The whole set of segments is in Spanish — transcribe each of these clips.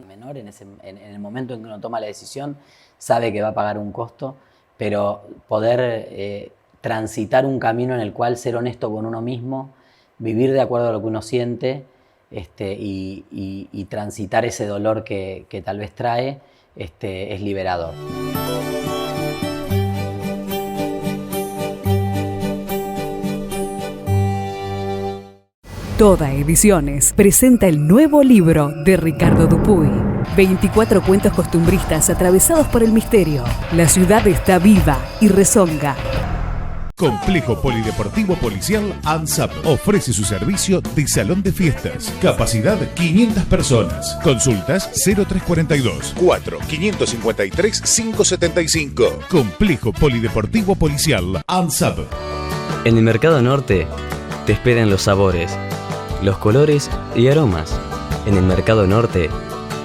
menor en el momento en que uno toma la decisión, sabe que va a pagar un costo, pero poder transitar un camino en el cual ser honesto con uno mismo, vivir de acuerdo a lo que uno siente y transitar ese dolor que tal vez trae, es liberador. Toda Ediciones presenta el nuevo libro de Ricardo Dupuy. 24 cuentos costumbristas atravesados por el misterio. La ciudad está viva y rezonga. Complejo Polideportivo Policial ANSAP ofrece su servicio de salón de fiestas. Capacidad 500 personas. Consultas 0342 4 553 575. Complejo Polideportivo Policial ANSAP. En el Mercado Norte te esperan los sabores, los colores y aromas. En el Mercado Norte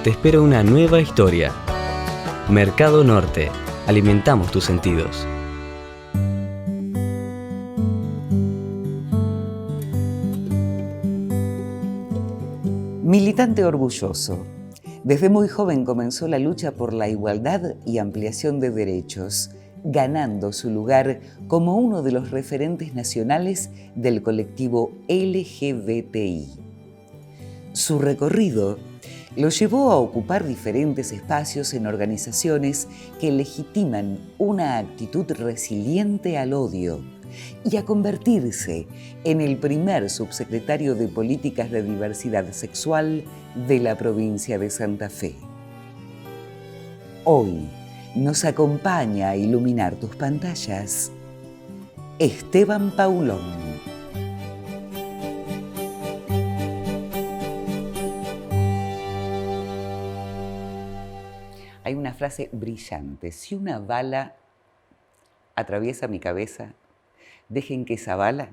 te espera una nueva historia. Mercado Norte. Alimentamos tus sentidos. Militante orgulloso. Desde muy joven comenzó la lucha por la igualdad y ampliación de derechos, ganando su lugar como uno de los referentes nacionales del colectivo LGBTI. Su recorrido lo llevó a ocupar diferentes espacios en organizaciones que legitiman una actitud resiliente al odio y a convertirse en el primer subsecretario de Políticas de Diversidad Sexual de la provincia de Santa Fe. Hoy nos acompaña a iluminar tus pantallas Esteban Paulón. Hay una frase brillante: si una bala atraviesa mi cabeza, dejen que esa bala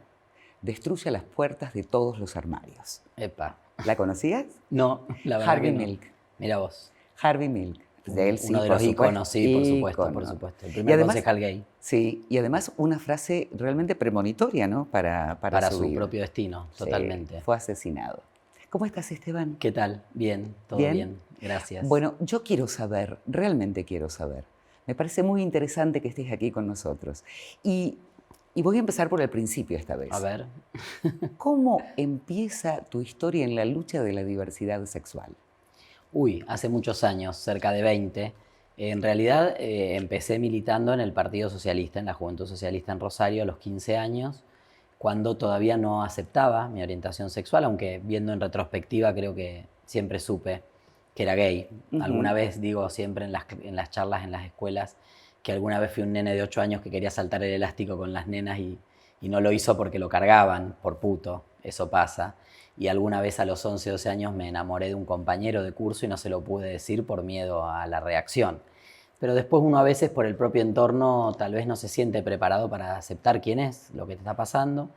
destruya las puertas de todos los armarios. Epa. ¿La conocías? No, la verdad Harvey que no. Milk. Mira vos. Harvey Milk. De él, sí, uno de por los supuesto. íconos, sí, por supuesto, Ícono. por supuesto. El Y primer además, concejal gay sí, y además una frase realmente premonitoria, ¿no? Para su vida. propio destino, Sí, totalmente. fue asesinado. ¿Cómo estás, Esteban? ¿Qué tal? Bien, todo bien, gracias. Bueno, yo quiero saber, realmente quiero saber. Me parece muy interesante que estés aquí con nosotros. Y voy a empezar por el principio esta vez. A ver. ¿Cómo empieza tu historia en la lucha de la diversidad sexual? Uy, hace muchos años, cerca de 20. En realidad empecé militando en el Partido Socialista, en la Juventud Socialista en Rosario a los 15 años, cuando todavía no aceptaba mi orientación sexual, aunque viendo en retrospectiva creo que siempre supe que era gay. Alguna vez digo siempre en las charlas en las escuelas que alguna vez fui un nene de 8 años que quería saltar el elástico con las nenas y no lo hizo porque lo cargaban por puto, eso pasa. Y alguna vez a los 11, 12 años me enamoré de un compañero de curso y no se lo pude decir por miedo a la reacción. Pero después uno a veces por el propio entorno tal vez no se siente preparado para aceptar quién es, lo que te está pasando.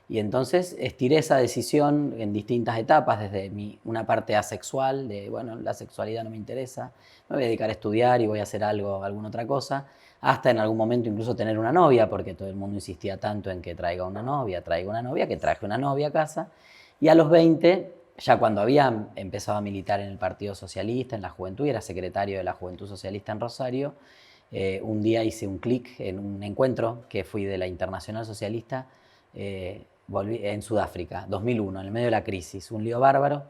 Y entonces estiré esa decisión en distintas etapas, desde una parte asexual, de bueno, la sexualidad no me interesa, me voy a dedicar a estudiar y voy a hacer alguna otra cosa, hasta en algún momento incluso tener una novia, porque todo el mundo insistía tanto en que traiga una novia, que traje una novia a casa. Y a los 20, ya cuando había empezado a militar en el Partido Socialista, en la Juventud, y era secretario de la Juventud Socialista en Rosario, un día hice un clic en un encuentro que fui de la Internacional Socialista, volví en Sudáfrica, 2001, en el medio de la crisis, un lío bárbaro.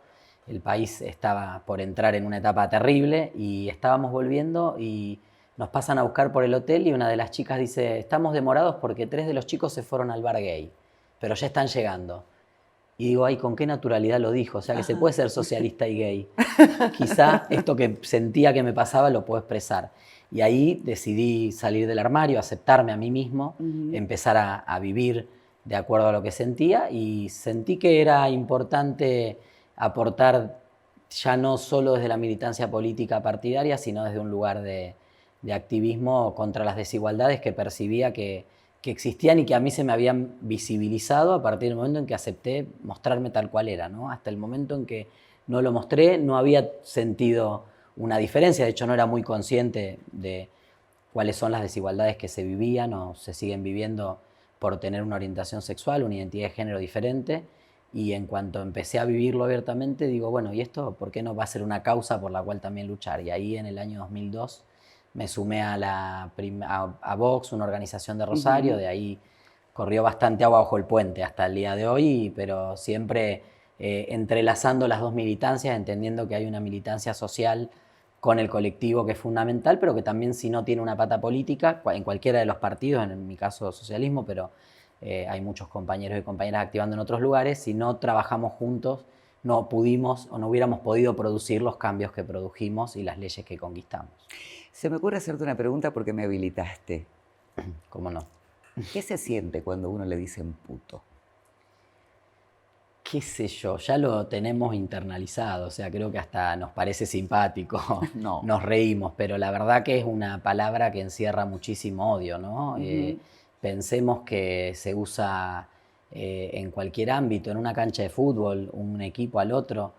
El país estaba por entrar en una etapa terrible y estábamos volviendo y nos pasan a buscar por el hotel y una de las chicas dice: estamos demorados porque 3 de los chicos se fueron al bar gay, pero ya están llegando. Y digo, ay, ¿con qué naturalidad lo dijo? O sea, que se puede ser socialista y gay. Quizá esto que sentía que me pasaba lo puedo expresar. Y ahí decidí salir del armario, aceptarme a mí mismo, empezar a vivir de acuerdo a lo que sentía, y sentí que era importante aportar ya no solo desde la militancia política partidaria, sino desde un lugar de activismo contra las desigualdades que percibía que existían y que a mí se me habían visibilizado a partir del momento en que acepté mostrarme tal cual era, ¿no? Hasta el momento en que no lo mostré, no había sentido una diferencia. De hecho, no era muy consciente de cuáles son las desigualdades que se vivían o se siguen viviendo por tener una orientación sexual, una identidad de género diferente. Y en cuanto empecé a vivirlo abiertamente, digo, bueno, ¿y esto por qué no va a ser una causa por la cual también luchar? Y ahí en el año 2002 me sumé a Vox, una organización de Rosario, de ahí corrió bastante agua bajo el puente hasta el día de hoy, pero siempre entrelazando las dos militancias, entendiendo que hay una militancia social con el colectivo que es fundamental, pero que también si no tiene una pata política, en cualquiera de los partidos, en mi caso socialismo, pero hay muchos compañeros y compañeras activando en otros lugares, si no trabajamos juntos, no pudimos o no hubiéramos podido producir los cambios que produjimos y las leyes que conquistamos. Se me ocurre hacerte una pregunta porque me habilitaste. ¿Cómo no? ¿Qué se siente cuando uno le dicen puto? Qué sé yo, ya lo tenemos internalizado, o sea, creo que hasta nos parece simpático, No. Nos reímos, pero la verdad que es una palabra que encierra muchísimo odio, ¿no? Pensemos que se usa en cualquier ámbito, en una cancha de fútbol, un equipo al otro.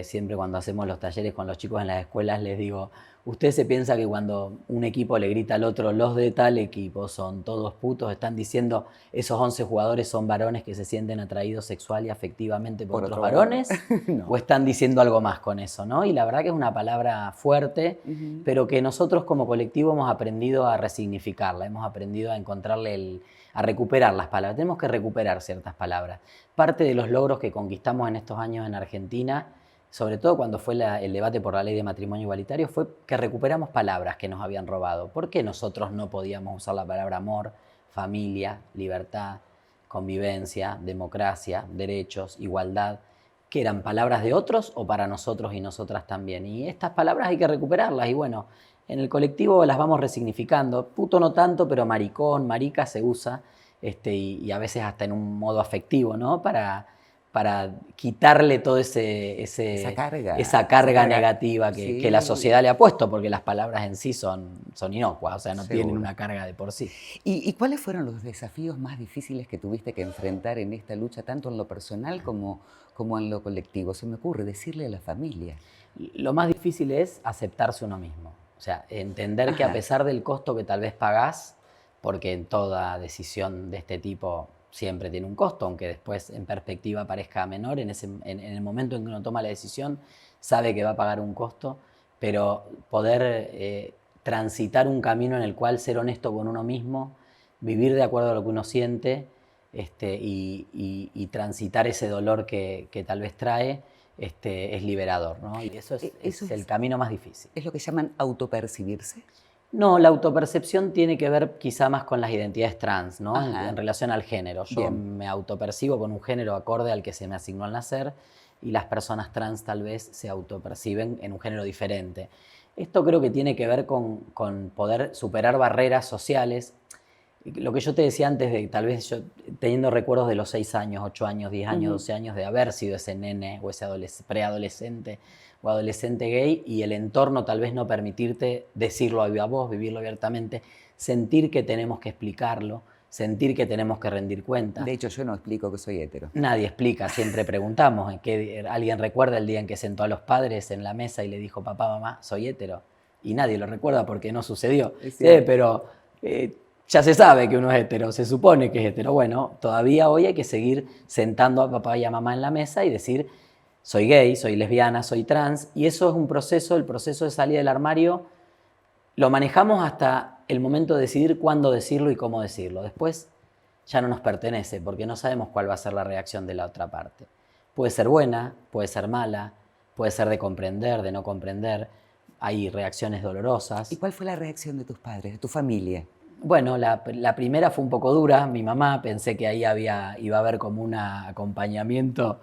Siempre cuando hacemos los talleres con los chicos en las escuelas les digo, ¿usted se piensa que cuando un equipo le grita al otro, los de tal equipo son todos putos, están diciendo esos 11 jugadores son varones que se sienten atraídos sexual y afectivamente por otros varones? No. ¿O están diciendo algo más con eso, ¿no? Y la verdad que es una palabra fuerte, pero que nosotros como colectivo hemos aprendido a resignificarla, hemos aprendido a encontrarle a recuperar las palabras. Tenemos que recuperar ciertas palabras. Parte de los logros que conquistamos en estos años en Argentina, sobre todo cuando fue el debate por la ley de matrimonio igualitario, fue que recuperamos palabras que nos habían robado. ¿Por qué nosotros no podíamos usar la palabra amor, familia, libertad, convivencia, democracia, derechos, igualdad, que eran palabras de otros o para nosotros y nosotras también? Y estas palabras hay que recuperarlas y bueno, en el colectivo las vamos resignificando. Puto no tanto, pero maricón, marica se usa y a veces hasta en un modo afectivo, ¿no? Para quitarle todo esa carga negativa que la sociedad le ha puesto, porque las palabras en sí son inocuas, o sea, no tienen una carga de por sí. ¿Y cuáles fueron los desafíos más difíciles que tuviste que enfrentar en esta lucha, tanto en lo personal como en lo colectivo? Se me ocurre decirle a la familia. Lo más difícil es aceptarse uno mismo, o sea, entender que a pesar del costo que tal vez pagás, porque en toda decisión de este tipo siempre tiene un costo, aunque después en perspectiva parezca menor, en el momento en que uno toma la decisión sabe que va a pagar un costo, pero poder transitar un camino en el cual ser honesto con uno mismo, vivir de acuerdo a lo que uno siente y transitar ese dolor que tal vez trae, es liberador, ¿no? Y eso es el camino más difícil. ¿Es lo que llaman autopercibirse? No, la autopercepción tiene que ver quizá más con las identidades trans, ¿no? En relación al género. Yo me autopercibo con un género acorde al que se me asignó al nacer y las personas trans tal vez se autoperciben en un género diferente. Esto creo que tiene que ver con poder superar barreras sociales. Lo que yo te decía antes de tal vez yo teniendo recuerdos de los 6 años, 8 años, 10 años, 12 años de haber sido ese nene o ese preadolescente o adolescente gay y el entorno tal vez no permitirte decirlo a viva voz, vivirlo abiertamente, sentir que tenemos que explicarlo, sentir que tenemos que rendir cuentas. De hecho, yo no explico que soy hetero. Nadie explica, siempre preguntamos. ¿Alguien recuerda el día en que sentó a los padres en la mesa y le dijo, papá, mamá, soy hetero? Y nadie lo recuerda porque no sucedió. Pero ya se sabe que uno es hetero, se supone que es hetero. Bueno, todavía hoy hay que seguir sentando a papá y a mamá en la mesa y decir, soy gay, soy lesbiana, soy trans, y eso es un proceso, el proceso de salir del armario, lo manejamos hasta el momento de decidir cuándo decirlo y cómo decirlo. Después ya no nos pertenece, porque no sabemos cuál va a ser la reacción de la otra parte. Puede ser buena, puede ser mala, puede ser de comprender, de no comprender, hay reacciones dolorosas. ¿Y cuál fue la reacción de tus padres, de tu familia? Bueno, la primera fue un poco dura, mi mamá, pensé que ahí iba a haber como un acompañamiento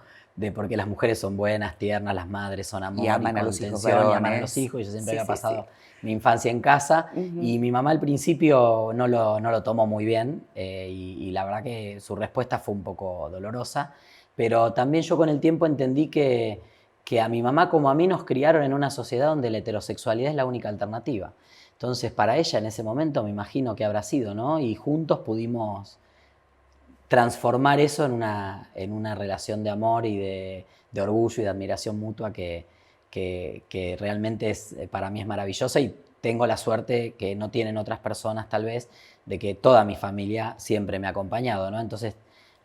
porque las mujeres son buenas, tiernas, las madres son amor y aman a los hijos varones. Y aman a los hijos. Yo siempre había pasado mi infancia en casa y mi mamá al principio no lo tomó muy bien y la verdad que su respuesta fue un poco dolorosa, pero también yo con el tiempo entendí que a mi mamá como a mí nos criaron en una sociedad donde la heterosexualidad es la única alternativa. Entonces para ella en ese momento me imagino que habrá sido, ¿no? Y juntos pudimos transformar eso en una relación de amor y de orgullo y de admiración mutua que realmente para mí es maravillosa y tengo la suerte que no tienen otras personas tal vez de que toda mi familia siempre me ha acompañado, ¿no? Entonces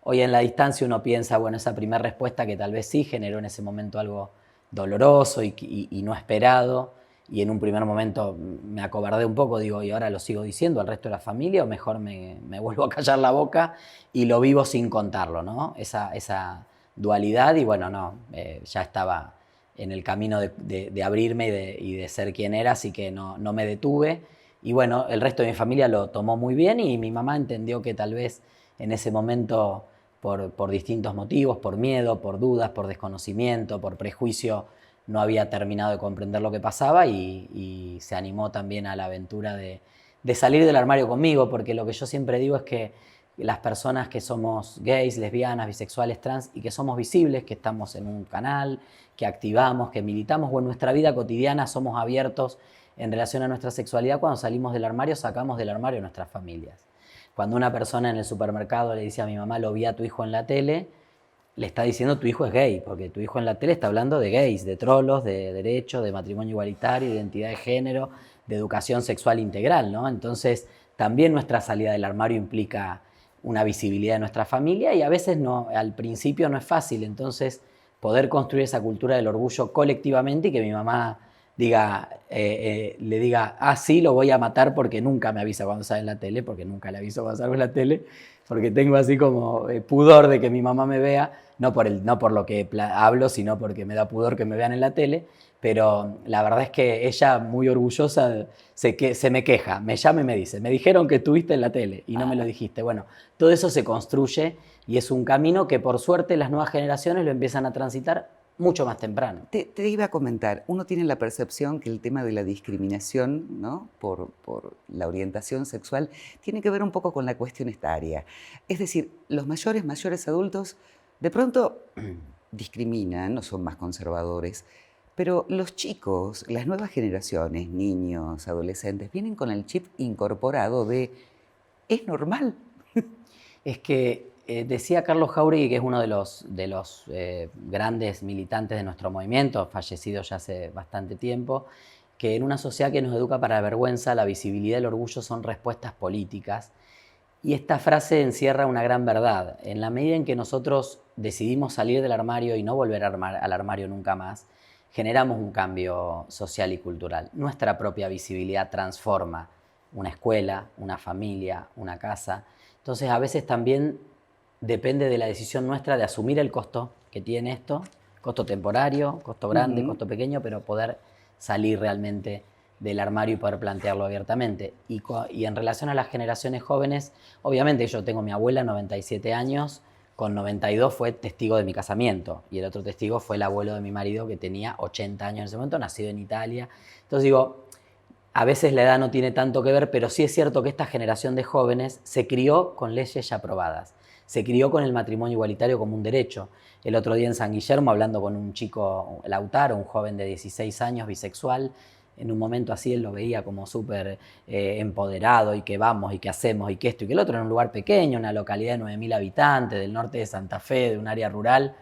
Hoy en la distancia uno piensa, bueno, esa primera respuesta que tal vez sí generó en ese momento algo doloroso y no esperado, y en un primer momento me acobardé un poco, digo, ¿y ahora lo sigo diciendo al resto de la familia o mejor me vuelvo a callar la boca y lo vivo sin contarlo, ¿no? Esa dualidad y bueno, no, ya estaba en el camino de abrirme y de ser quien era, así que no me detuve. Y bueno, el resto de mi familia lo tomó muy bien y mi mamá entendió que tal vez en ese momento, por distintos motivos, por miedo, por dudas, por desconocimiento, por prejuicio, no había terminado de comprender lo que pasaba y se animó también a la aventura de salir del armario conmigo, porque lo que yo siempre digo es que las personas que somos gays, lesbianas, bisexuales, trans y que somos visibles, que estamos en un canal, que activamos, que militamos o en nuestra vida cotidiana somos abiertos en relación a nuestra sexualidad, cuando salimos del armario sacamos del armario a nuestras familias. Cuando una persona en el supermercado le dice a mi mamá, lo vi a tu hijo en la tele, le está diciendo tu hijo es gay, porque tu hijo en la tele está hablando de gays, de trolos, de derechos, de matrimonio igualitario, de identidad de género, de educación sexual integral, ¿no? Entonces, también nuestra salida del armario implica una visibilidad de nuestra familia y a veces no, al principio no es fácil, entonces poder construir esa cultura del orgullo colectivamente y que mi mamá le diga, sí, lo voy a matar porque nunca me avisa cuando sale en la tele, porque nunca le aviso cuando salgo en la tele, porque tengo así como pudor de que mi mamá me vea, no por lo que hablo, sino porque me da pudor que me vean en la tele, pero la verdad es que ella, muy orgullosa, se me queja, me llama y me dice, me dijeron que estuviste en la tele y no me lo dijiste. Bueno, todo eso se construye y es un camino que por suerte las nuevas generaciones lo empiezan a transitar mucho más temprano. Te iba a comentar, uno tiene la percepción que el tema de la discriminación, ¿no?, por la orientación sexual tiene que ver un poco con la cuestión etaria. Es decir, los mayores adultos de pronto discriminan, no son más conservadores, pero los chicos, las nuevas generaciones, niños, adolescentes, vienen con el chip incorporado de ¿es normal? Es que decía Carlos Jauregui, que es uno de los grandes militantes de nuestro movimiento, fallecido ya hace bastante tiempo, que en una sociedad que nos educa para la vergüenza, la visibilidad y el orgullo son respuestas políticas. Y esta frase encierra una gran verdad. En la medida en que nosotros decidimos salir del armario y no volver al armario nunca más, generamos un cambio social y cultural. Nuestra propia visibilidad transforma una escuela, una familia, una casa. Entonces, a veces también depende de la decisión nuestra de asumir el costo que tiene esto, costo temporario, costo grande, costo pequeño, pero poder salir realmente del armario y poder plantearlo abiertamente. Y en relación a las generaciones jóvenes, obviamente yo tengo mi abuela, 97 años, con 92 fue testigo de mi casamiento, y el otro testigo fue el abuelo de mi marido, que tenía 80 años en ese momento, nacido en Italia. Entonces digo, a veces la edad no tiene tanto que ver, pero sí es cierto que esta generación de jóvenes se crió con leyes ya aprobadas, se crió con el matrimonio igualitario como un derecho. El otro día en San Guillermo, hablando con un chico, Lautaro, un joven de 16 años, bisexual, en un momento así él lo veía como súper empoderado y que vamos y que hacemos y que esto y que el otro, en un lugar pequeño, una localidad de 9.000 habitantes, del norte de Santa Fe, de un área rural.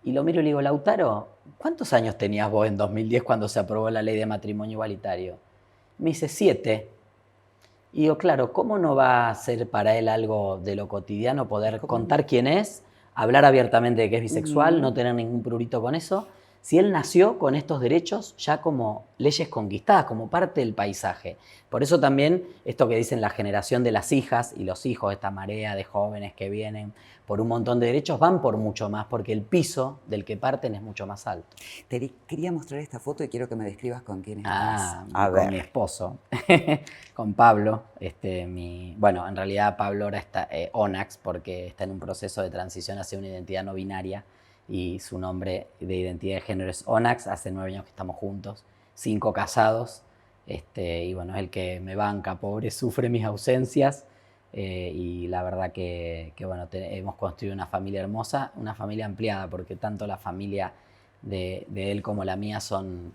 Y lo miro y le digo, Lautaro, ¿cuántos años tenías vos en 2010 cuando se aprobó la ley de matrimonio igualitario? Me dice, 7. Y digo, claro, ¿cómo no va a ser para él algo de lo cotidiano poder contar quién es, hablar abiertamente de que es bisexual, no tener ningún prurito con eso? Si él nació con estos derechos ya como leyes conquistadas, como parte del paisaje. Por eso también esto que dicen la generación de las hijas y los hijos, esta marea de jóvenes que vienen por un montón de derechos, van por mucho más, porque el piso del que parten es mucho más alto. Te quería mostrar esta foto y quiero que me describas con quién estás. Con mi esposo, con Pablo. Bueno, en realidad Pablo ahora está Onax, porque está en un proceso de transición hacia una identidad no binaria, y su nombre de identidad de género es Onax. Hace 9 años que estamos juntos, 5 casados, y bueno, es el que me banca, pobre, sufre mis ausencias, y la verdad que bueno, hemos construido una familia hermosa, una familia ampliada, porque tanto la familia de él como la mía son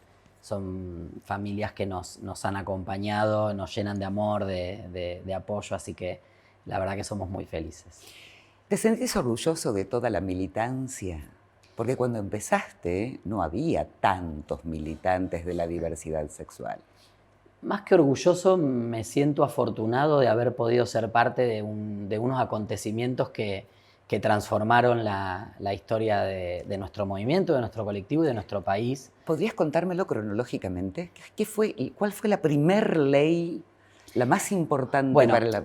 familias que nos han acompañado, nos llenan de amor, de apoyo, así que la verdad que somos muy felices. ¿Te sentís orgulloso de toda la militancia? Porque cuando empezaste no había tantos militantes de la diversidad sexual. Más que orgulloso, me siento afortunado de haber podido ser parte de unos acontecimientos que que transformaron la historia de nuestro movimiento, de nuestro colectivo y de nuestro país. ¿Podrías contármelo cronológicamente? ¿Cuál fue la primer ley, la más importante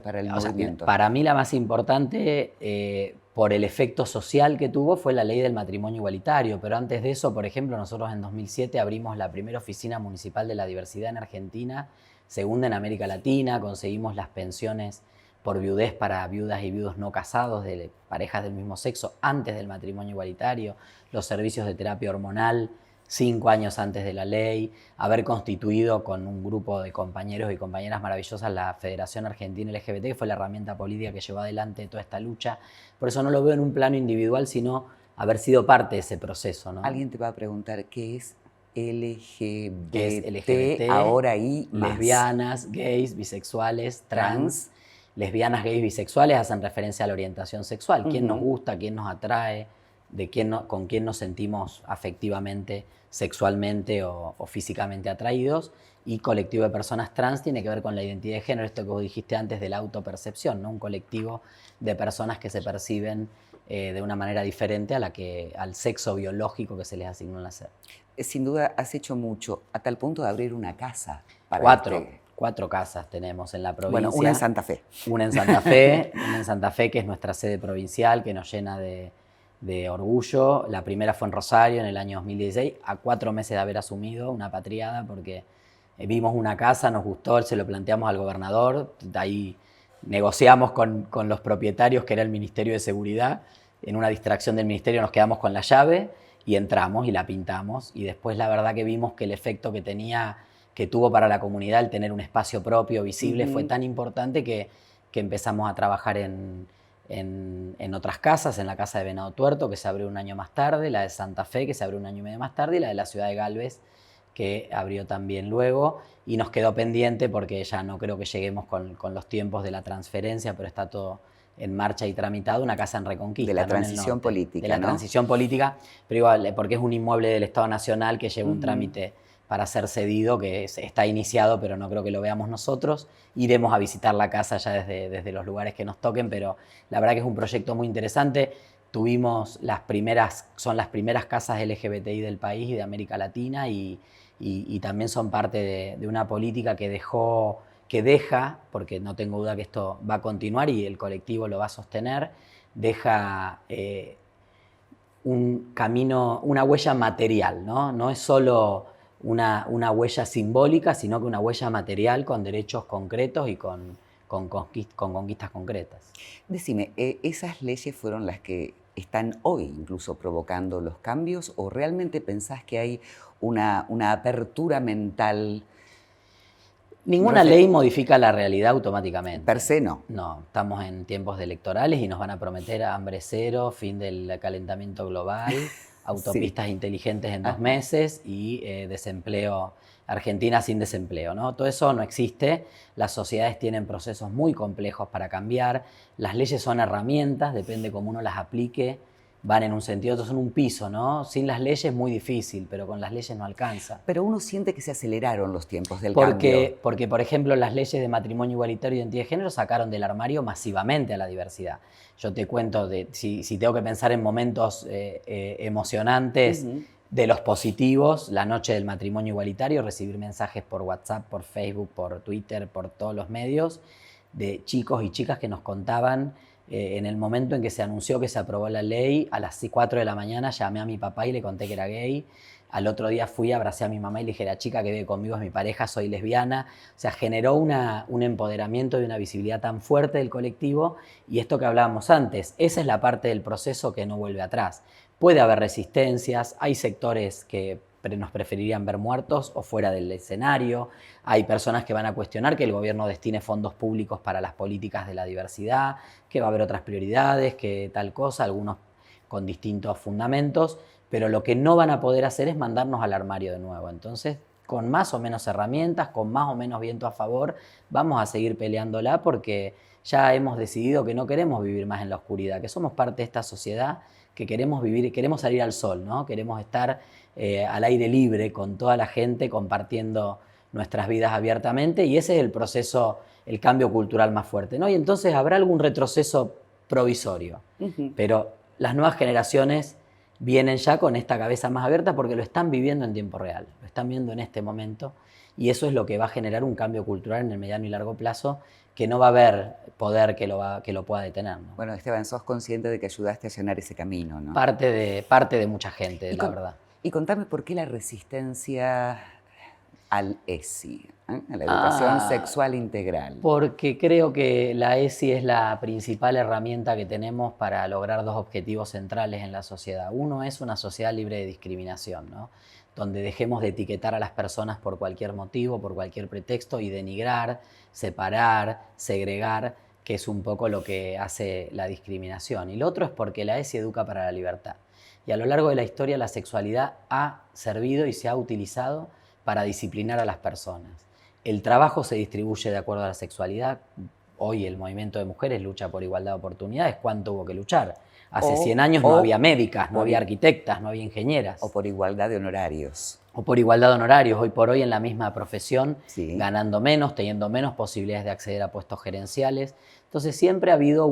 para el movimiento? Para mí la más importante, por el efecto social que tuvo, fue la ley del matrimonio igualitario. Pero antes de eso, por ejemplo, nosotros en 2007 abrimos la primera oficina municipal de la diversidad en Argentina, segunda en América Latina, conseguimos las pensiones por viudez para viudas y viudos no casados de parejas del mismo sexo antes del matrimonio igualitario, los servicios de terapia hormonal 5 años antes de la ley, haber constituido con un grupo de compañeros y compañeras maravillosas la Federación Argentina LGBT, que fue la herramienta política que llevó adelante toda esta lucha. Por eso no lo veo en un plano individual, sino haber sido parte de ese proceso, ¿no? Alguien te va a preguntar, ¿qué es LGBT? ¿Qué es LGBT? Ahora y más. Lesbianas, gays, bisexuales, trans. Lesbianas, gays, bisexuales hacen referencia a la orientación sexual. ¿Quién nos gusta? ¿Quién nos atrae? ¿Con quién nos sentimos afectivamente, sexualmente o físicamente atraídos? Y colectivo de personas trans tiene que ver con la identidad de género, esto que vos dijiste antes de la autopercepción, ¿no? Un colectivo de personas que se perciben de una manera diferente al sexo biológico que se les asignó al nacer. Sin duda has hecho mucho, a tal punto de abrir una casa. Para 4 casas tenemos en la provincia. Bueno, una en Santa Fe. Una en Santa Fe, que es nuestra sede provincial, que nos llena de orgullo. La primera fue en Rosario en el año 2016, a 4 meses de haber asumido una patriada, porque vimos una casa, nos gustó, se lo planteamos al gobernador, ahí negociamos con los propietarios, que era el Ministerio de Seguridad. En una distracción del ministerio nos quedamos con la llave y entramos y la pintamos, y después la verdad que vimos que el efecto que tuvo para la comunidad el tener un espacio propio, visible, fue tan importante que empezamos a trabajar en otras casas, en la casa de Venado Tuerto, que se abrió un año más tarde, la de Santa Fe, que se abrió un año y medio más tarde, y la de la ciudad de Galvez, que abrió también luego, y nos quedó pendiente porque ya no creo que lleguemos con los tiempos de la transferencia, pero está todo en marcha y tramitado, una casa en Reconquista. De la transición política, de la transición política, pero igual, porque es un inmueble del Estado Nacional que lleva un trámite para ser cedido, que está iniciado, pero no creo que lo veamos nosotros. Iremos a visitar la casa ya desde los lugares que nos toquen, pero la verdad que es un proyecto muy interesante. Tuvimos son las primeras casas LGBTI del país y de América Latina, y también son parte de una política que deja, porque no tengo duda que esto va a continuar y el colectivo lo va a sostener, deja un camino, una huella material, ¿no? No es solo una huella simbólica, sino que una huella material con derechos concretos y con conquistas concretas. Decime, ¿esas leyes fueron las que están hoy incluso provocando los cambios, o realmente pensás que hay una apertura mental? Ninguna ley modifica la realidad automáticamente. Per se no. No, estamos en tiempos electorales y nos van a prometer hambre cero, fin del calentamiento global, autopistas inteligentes en 2 meses y desempleo, Argentina sin desempleo, ¿no? Todo eso no existe. Las sociedades tienen procesos muy complejos para cambiar. Las leyes son herramientas, depende cómo uno las aplique. Van en un sentido, otros son un piso, ¿no? Sin las leyes es muy difícil, pero con las leyes no alcanza. Pero uno siente que se aceleraron los tiempos del cambio. Porque, por ejemplo, las leyes de matrimonio igualitario y identidad de género sacaron del armario masivamente a la diversidad. Yo te cuento, si tengo que pensar en momentos emocionantes de los positivos, la noche del matrimonio igualitario, recibir mensajes por WhatsApp, por Facebook, por Twitter, por todos los medios, de chicos y chicas que nos contaban. En el momento en que se anunció que se aprobó la ley, a las 4 de la mañana llamé a mi papá y le conté que era gay. Al otro día fui, abracé a mi mamá y le dije, la chica que vive conmigo es mi pareja, soy lesbiana. O sea, generó un empoderamiento y una visibilidad tan fuerte del colectivo. Y esto que hablábamos antes, esa es la parte del proceso que no vuelve atrás. Puede haber resistencias, hay sectores que nos preferirían ver muertos o fuera del escenario. Hay personas que van a cuestionar que el gobierno destine fondos públicos para las políticas de la diversidad, que va a haber otras prioridades, que tal cosa, algunos con distintos fundamentos, pero lo que no van a poder hacer es mandarnos al armario de nuevo. Entonces, con más o menos herramientas, con más o menos viento a favor, vamos a seguir peleándola, porque ya hemos decidido que no queremos vivir más en la oscuridad, que somos parte de esta sociedad, que queremos vivir, queremos salir al sol, ¿no? Queremos estar al aire libre con toda la gente, compartiendo nuestras vidas abiertamente, y ese es el proceso, el cambio cultural más fuerte, ¿no? Y entonces habrá algún retroceso provisorio. Ujú. Pero las nuevas generaciones vienen ya con esta cabeza más abierta porque lo están viviendo en tiempo real, lo están viendo en este momento, y eso es lo que va a generar un cambio cultural en el mediano y largo plazo, que no va a haber poder que lo pueda detener, ¿no? Bueno, Esteban, sos consciente de que ayudaste a allanar ese camino, ¿no? Parte de mucha gente, la verdad. Y contame por qué la resistencia al ESI, a la educación sexual integral. Porque creo que la ESI es la principal herramienta que tenemos para lograr dos objetivos centrales en la sociedad. Uno es una sociedad libre de discriminación, ¿no? Donde dejemos de etiquetar a las personas por cualquier motivo, por cualquier pretexto, y denigrar, separar, segregar, que es un poco lo que hace la discriminación. Y lo otro es porque la ESI educa para la libertad. Y a lo largo de la historia la sexualidad ha servido y se ha utilizado para disciplinar a las personas. El trabajo se distribuye de acuerdo a la sexualidad. Hoy el movimiento de mujeres lucha por igualdad de oportunidades. ¿Cuánto hubo que luchar? Hace 100 años no había médicas, no había arquitectas, no había ingenieras. O por igualdad de honorarios. O por igualdad de honorarios. Hoy por hoy en la misma profesión, Sí. ganando menos, teniendo menos posibilidades de acceder a puestos gerenciales. Entonces siempre ha habido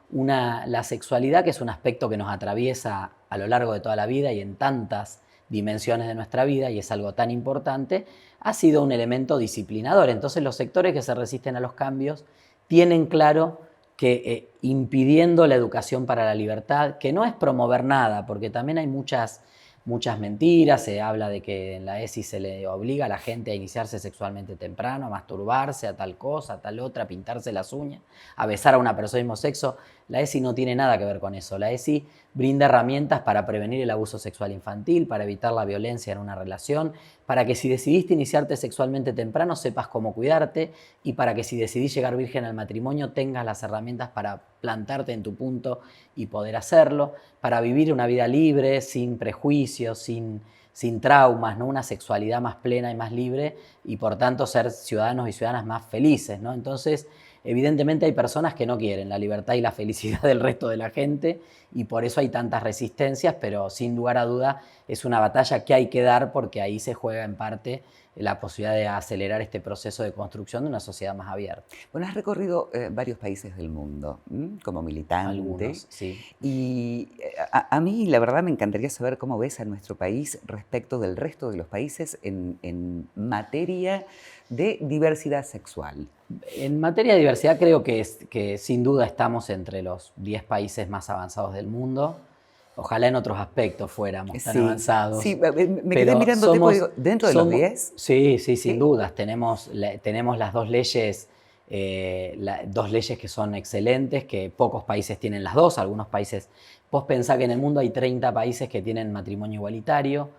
la sexualidad, que es un aspecto que nos atraviesa a lo largo de toda la vida y en tantas dimensiones de nuestra vida, y es algo tan importante, ha sido un elemento disciplinador. Entonces los sectores que se resisten a los cambios tienen claro que impidiendo la educación para la libertad, que no es promover nada, porque también hay muchas mentiras. Se habla de que en la ESI se le obliga a la gente a iniciarse sexualmente temprano, a masturbarse, a tal cosa, a tal otra, a pintarse las uñas, a besar a una persona del mismo sexo. La ESI no tiene nada que ver con eso. La ESI brinda herramientas para prevenir el abuso sexual infantil, para evitar la violencia en una relación, para que si decidiste iniciarte sexualmente temprano sepas cómo cuidarte, y para que si decidís llegar virgen al matrimonio tengas las herramientas para plantarte en tu punto y poder hacerlo, para vivir una vida libre, sin prejuicios, sin traumas, ¿no? Una sexualidad más plena y más libre, y por tanto ser ciudadanos y ciudadanas más felices, ¿no? Entonces, evidentemente hay personas que no quieren la libertad y la felicidad del resto de la gente, y por eso hay tantas resistencias, pero sin lugar a duda es una batalla que hay que dar, porque ahí se juega en parte la posibilidad de acelerar este proceso de construcción de una sociedad más abierta. Bueno, has recorrido varios países del mundo como militante. Algunos, sí. Y a mí, la verdad, me encantaría saber cómo ves a nuestro país respecto del resto de los países en materia de diversidad sexual. En materia de diversidad creo que sin duda estamos entre los 10 países más avanzados del mundo. Ojalá en otros aspectos fuéramos tan avanzados. Sí, me quedé mirándote porque digo, ¿dentro de los 10? Sí, sin dudas. Tenemos las dos leyes, dos leyes que son excelentes, que pocos países tienen las dos. Algunos países, vos pensá que en el mundo hay 30 países que tienen matrimonio igualitario.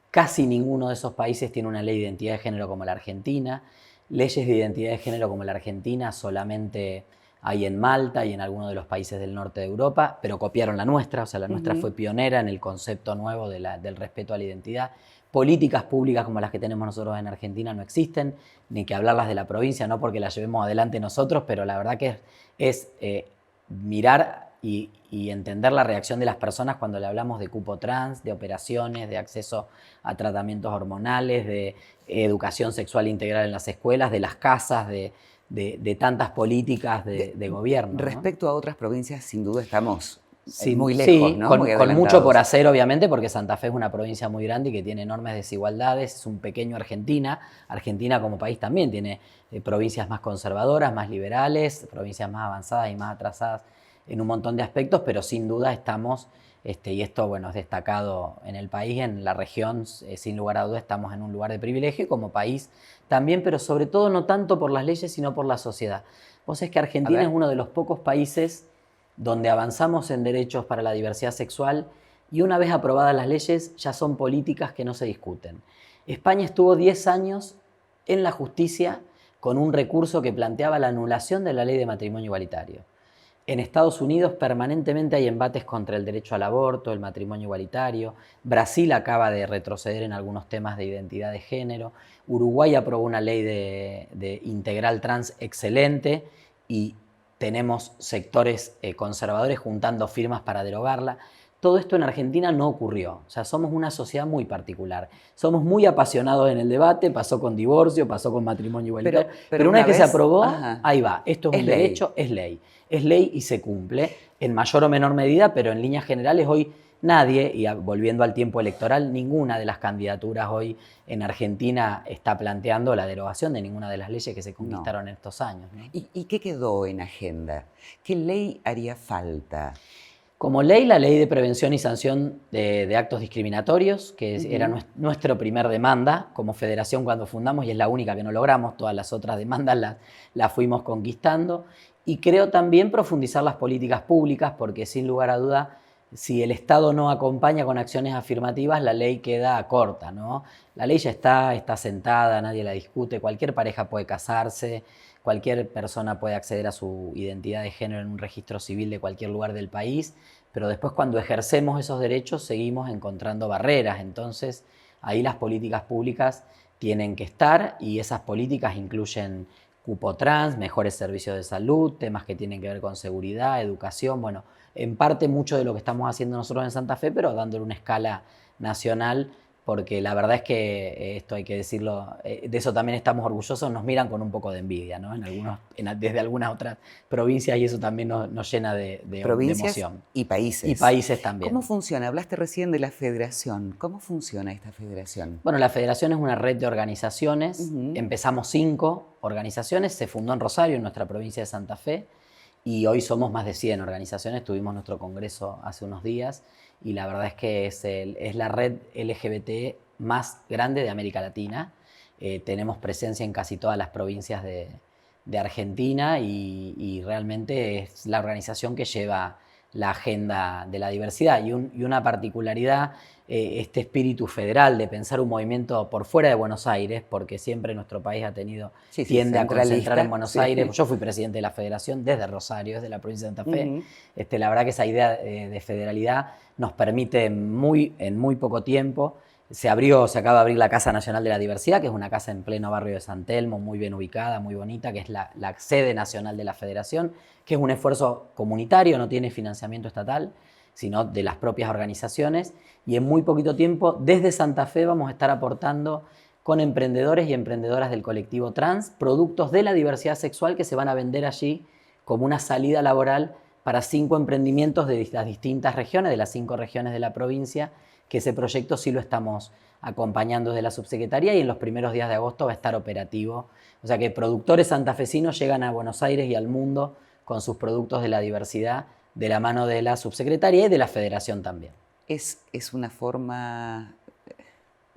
Casi ninguno de esos países tiene una ley de identidad de género como la Argentina. Leyes de identidad de género como la Argentina solamente hay en Malta y en algunos de los países del norte de Europa, pero copiaron la nuestra. O sea, la nuestra fue pionera en el concepto nuevo del respeto a la identidad. Políticas públicas como las que tenemos nosotros en Argentina no existen, ni que hablarlas de la provincia, no porque las llevemos adelante nosotros, pero la verdad que es mirar y entender la reacción de las personas cuando le hablamos de cupo trans, de operaciones, de acceso a tratamientos hormonales, de educación sexual integral en las escuelas, de las casas, de tantas políticas de gobierno, ¿no? Respecto a otras provincias, sin duda estamos muy lejos, ¿no? Con mucho por hacer, obviamente, porque Santa Fe es una provincia muy grande y que tiene enormes desigualdades. Es un pequeño Argentina. Argentina como país también tiene provincias más conservadoras, más liberales, provincias más avanzadas y más atrasadas en un montón de aspectos, pero sin duda estamos, y esto bueno, es destacado en el país, en la región, sin lugar a dudas estamos en un lugar de privilegio, y como país también, pero sobre todo no tanto por las leyes, sino por la sociedad. Vos sabés que Argentina es uno de los pocos países donde avanzamos en derechos para la diversidad sexual, y una vez aprobadas las leyes ya son políticas que no se discuten. España estuvo 10 años en la justicia con un recurso que planteaba la anulación de la ley de matrimonio igualitario. En Estados Unidos permanentemente hay embates contra el derecho al aborto, el matrimonio igualitario. Brasil acaba de retroceder en algunos temas de identidad de género. Uruguay aprobó una ley de integral trans excelente, y tenemos sectores conservadores juntando firmas para derogarla. Todo esto en Argentina no ocurrió. O sea, somos una sociedad muy particular. Somos muy apasionados en el debate, pasó con divorcio, pasó con matrimonio igualitario. Pero una vez que se aprobó, ahí va. Esto es un derecho, es ley. Es ley y se cumple, en mayor o menor medida, pero en líneas generales hoy nadie, y volviendo al tiempo electoral, ninguna de las candidaturas hoy en Argentina está planteando la derogación de ninguna de las leyes que se conquistaron en estos años, ¿no? ¿Y qué quedó en agenda? ¿Qué ley haría falta? Como ley, la ley de prevención y sanción de actos discriminatorios, que era nuestra primer demanda como federación cuando fundamos, y es la única que no logramos. Todas las otras demandas las fuimos conquistando. Y creo también profundizar las políticas públicas, porque sin lugar a duda, si el Estado no acompaña con acciones afirmativas, la ley queda corta, ¿no? La ley ya está sentada, nadie la discute, cualquier pareja puede casarse, cualquier persona puede acceder a su identidad de género en un registro civil de cualquier lugar del país, pero después cuando ejercemos esos derechos seguimos encontrando barreras. Entonces ahí las políticas públicas tienen que estar, y esas políticas incluyen cupo trans, mejores servicios de salud, temas que tienen que ver con seguridad, educación, bueno, en parte mucho de lo que estamos haciendo nosotros en Santa Fe, pero dándole una escala nacional, porque la verdad es que esto hay que decirlo, de eso también estamos orgullosos, nos miran con un poco de envidia, ¿no? Desde algunas otras provincias, y eso también nos llena de emoción. Y países. Y países también. ¿Cómo funciona? Hablaste recién de la federación. ¿Cómo funciona esta federación? Bueno, la federación es una red de organizaciones. Empezamos 5 organizaciones, se fundó en Rosario, en nuestra provincia de Santa Fe, y hoy somos más de 100 organizaciones. Tuvimos nuestro congreso hace unos días, y la verdad es que es la red LGBT más grande de América Latina. Tenemos presencia en casi todas las provincias de Argentina, y realmente es la organización que lleva la agenda de la diversidad. Y una particularidad, este espíritu federal de pensar un movimiento por fuera de Buenos Aires, porque siempre nuestro país tiende a concentrar en Buenos Aires. Yo fui presidente de la federación desde Rosario, desde la provincia de Santa Fe. La verdad que esa idea de federalidad nos permite en muy poco tiempo. Se acaba de abrir la Casa Nacional de la Diversidad, que es una casa en pleno barrio de San Telmo, muy bien ubicada, muy bonita, que es la sede nacional de la federación, que es un esfuerzo comunitario, no tiene financiamiento estatal, sino de las propias organizaciones, y en muy poquito tiempo desde Santa Fe vamos a estar aportando con emprendedores y emprendedoras del colectivo trans productos de la diversidad sexual que se van a vender allí como una salida laboral para 5 emprendimientos de las distintas regiones, de las 5 regiones de la provincia, que ese proyecto sí lo estamos acompañando desde la subsecretaría, y en los primeros días de agosto va a estar operativo. O sea que productores santafesinos llegan a Buenos Aires y al mundo con sus productos de la diversidad de la mano de la subsecretaría y de la federación también. Es una forma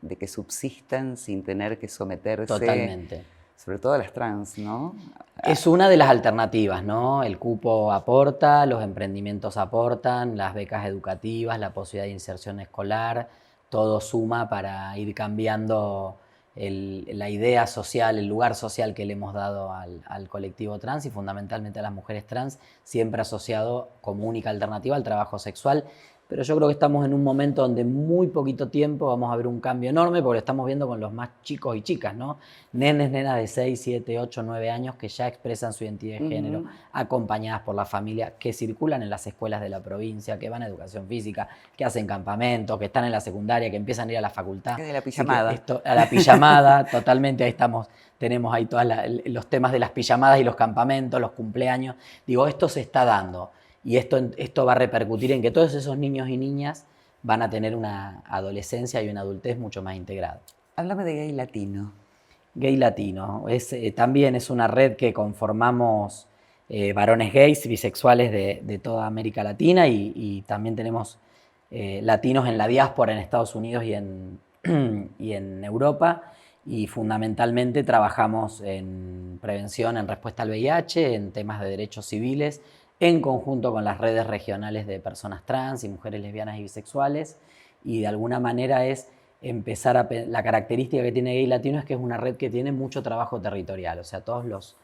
de que subsistan sin tener que someterse. Totalmente. Sobre todo a las trans, ¿no? Es una de las alternativas, ¿no? El cupo aporta, los emprendimientos aportan, las becas educativas, la posibilidad de inserción escolar, todo suma para ir cambiando la idea social, el lugar social que le hemos dado al colectivo trans, y fundamentalmente a las mujeres trans, siempre asociado como única alternativa al trabajo sexual. Pero yo creo que estamos en un momento donde en muy poquito tiempo vamos a ver un cambio enorme, porque lo estamos viendo con los más chicos y chicas, ¿no? Nenes, nenas de 6, 7, 8, 9 años que ya expresan su identidad de género, acompañadas por la familia, que circulan en las escuelas de la provincia, que van a educación física, que hacen campamentos, que están en la secundaria, que empiezan a ir a la facultad. De la pijamada. A la pijamada, totalmente, ahí estamos. Tenemos ahí todos los temas de las pijamadas y los campamentos, los cumpleaños. Digo, esto se está dando. Y esto va a repercutir en que todos esos niños y niñas van a tener una adolescencia y una adultez mucho más integrada. Háblame de Gay Latino. Gay Latino. También es una red que conformamos varones gays, bisexuales de toda América Latina, y también tenemos latinos en la diáspora en Estados Unidos y en Europa. Y fundamentalmente trabajamos en prevención, en respuesta al VIH, en temas de derechos civiles, en conjunto con las redes regionales de personas trans y mujeres lesbianas y bisexuales, y de alguna manera es empezar la característica que tiene Gay Latino es que es una red que tiene mucho trabajo territorial, o sea, todos los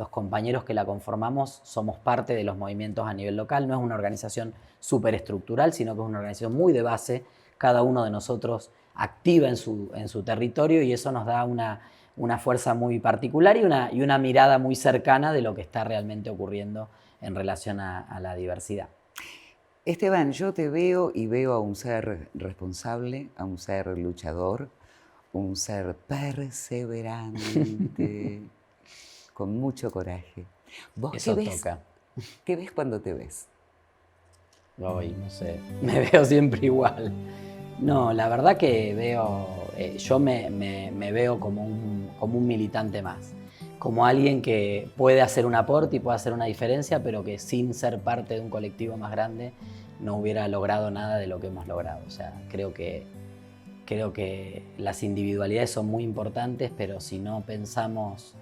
compañeros que la conformamos somos parte de los movimientos a nivel local. No es una organización súper estructural, sino que es una organización muy de base, cada uno de nosotros activa en su territorio, y eso nos da una fuerza muy particular y una mirada muy cercana de lo que está realmente ocurriendo en relación a la diversidad. Esteban, yo te veo y veo a un ser responsable, a un ser luchador, un ser perseverante, con mucho coraje. ¿Vos Eso qué ves? toca. ¿Qué ves cuando te ves? Ay, no sé, me veo siempre igual. No, la verdad que yo me veo como un militante más, como alguien que puede hacer un aporte y puede hacer una diferencia, pero que sin ser parte de un colectivo más grande no hubiera logrado nada de lo que hemos logrado. O sea, creo que las individualidades son muy importantes, pero si no pensamos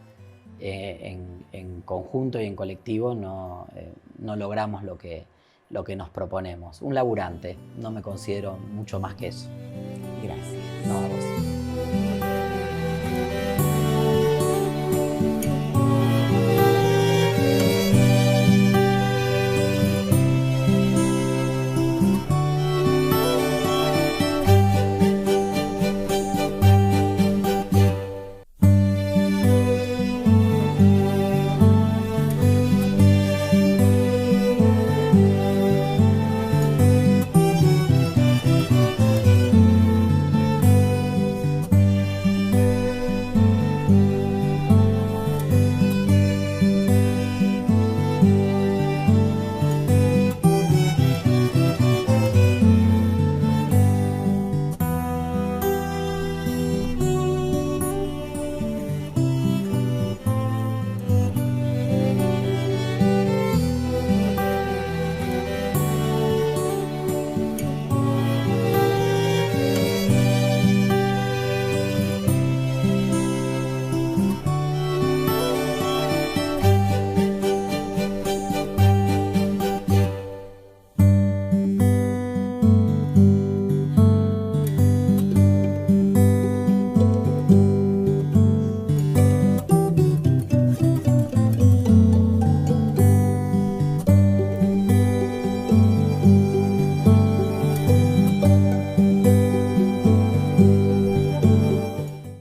en conjunto y en colectivo no logramos lo que nos proponemos. Un laburante, no me considero mucho más que eso. Gracias. No, a vos.